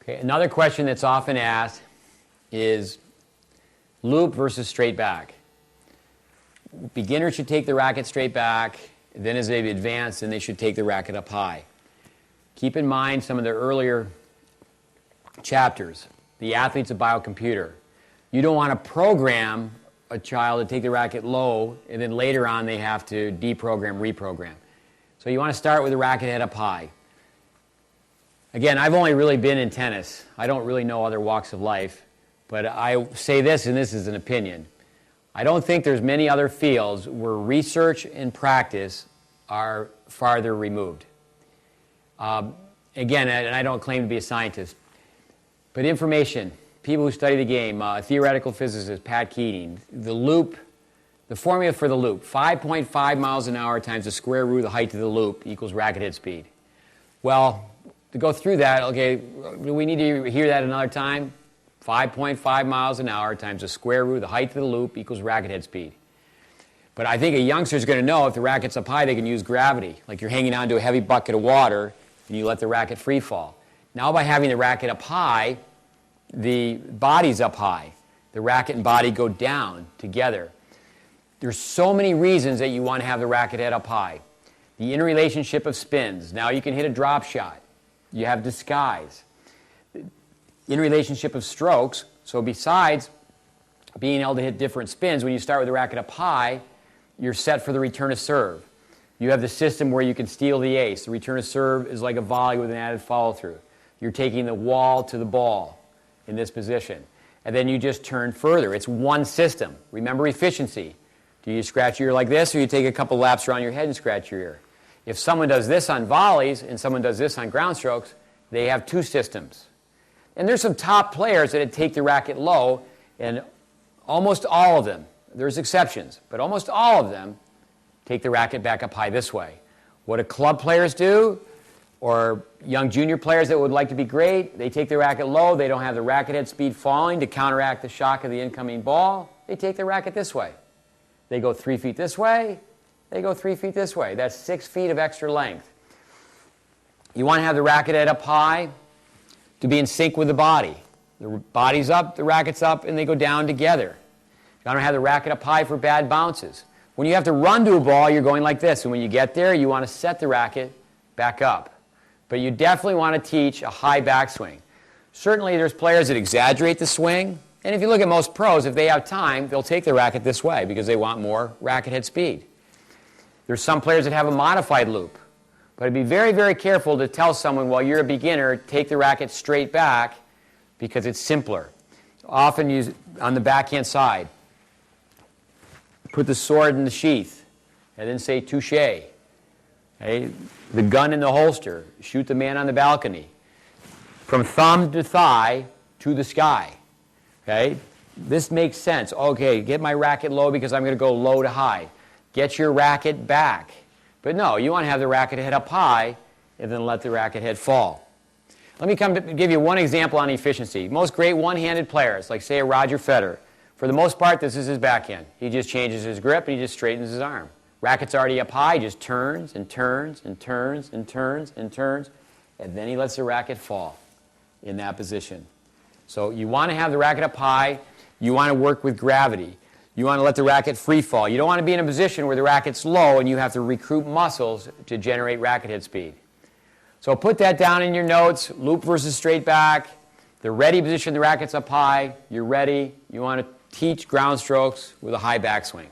Okay, another question that's often asked is loop versus straight back. Beginners should take the racket straight back, then as they advance, then they should take the racket up high. Keep in mind some of the earlier chapters. The athlete's a biocomputer. You don't want to program a child to take the racket low, and then later on they have to deprogram, reprogram. So you want to start with the racket head up high. Again, I've only really been in tennis. I don't really know other walks of life, but I say this, and this is an opinion. I don't think there's many other fields where research and practice are farther removed. Again, and I don't claim to be a scientist, but information, people who study the game, theoretical physicist Pat Keating, the loop, the formula for the loop, 5.5 miles an hour times the square root of the height of the loop equals racket head speed. Well, to go through that, okay, do we need to hear that another time? 5.5 miles an hour times the square root of the height of the loop equals racket head speed. But I think a youngster's going to know if the racket's up high, they can use gravity. Like you're hanging onto a heavy bucket of water, and you let the racket free fall. Now by having the racket up high, the body's up high. The racket and body go down together. There's so many reasons that you want to have the racket head up high. The interrelationship of spins. Now you can hit a drop shot. You have disguise. Interrelationship of strokes. So besides being able to hit different spins, when you start with the racket up high, you're set for the return of serve. You have the system where you can steal the ace. The return of serve is like a volley with an added follow-through. You're taking the wall to the ball in this position. And then you just turn further. It's one system. Remember efficiency. Do you scratch your ear like this, or you take a couple laps around your head and scratch your ear? If someone does this on volleys and someone does this on ground strokes, they have two systems. And there's some top players that take the racket low, and almost all of them, there's exceptions, but almost all of them take the racket back up high this way. What do club players do, or young junior players that would like to be great, they take the racket low, they don't have the racket head speed falling to counteract the shock of the incoming ball, they take the racket this way. They go 3 feet this way, they go 3 feet this way. That's 6 feet of extra length. You want to have the racket head up high to be in sync with the body. The body's up, the racket's up, and they go down together. You want to have the racket up high for bad bounces. When you have to run to a ball, you're going like this. And when you get there, you want to set the racket back up. But you definitely want to teach a high backswing. Certainly there's players that exaggerate the swing. And if you look at most pros, if they have time, they'll take the racket this way because they want more racket head speed. There's some players that have a modified loop. But be very, very careful to tell someone, well, you're a beginner, take the racket straight back because it's simpler. Often use on the backhand side. Put the sword in the sheath and then say touche. Okay? The gun in the holster. Shoot the man on the balcony. From thumb to thigh to the sky. Okay? This makes sense. Okay, get my racket low because I'm going to go low to high. Get your racket back. But no, you want to have the racket head up high and then let the racket head fall. Let me give you one example on efficiency. Most great one-handed players, like say a Roger Federer, for the most part, this is his backhand. He just changes his grip and he just straightens his arm. Racket's already up high, he just turns and turns and turns and turns and turns, and then he lets the racket fall in that position. So you want to have the racket up high. You want to work with gravity. You want to let the racket free fall. You don't want to be in a position where the racket's low and you have to recruit muscles to generate racket head speed. So put that down in your notes, loop versus straight back. The ready position, the racket's up high. You're ready. You want to teach ground strokes with a high backswing.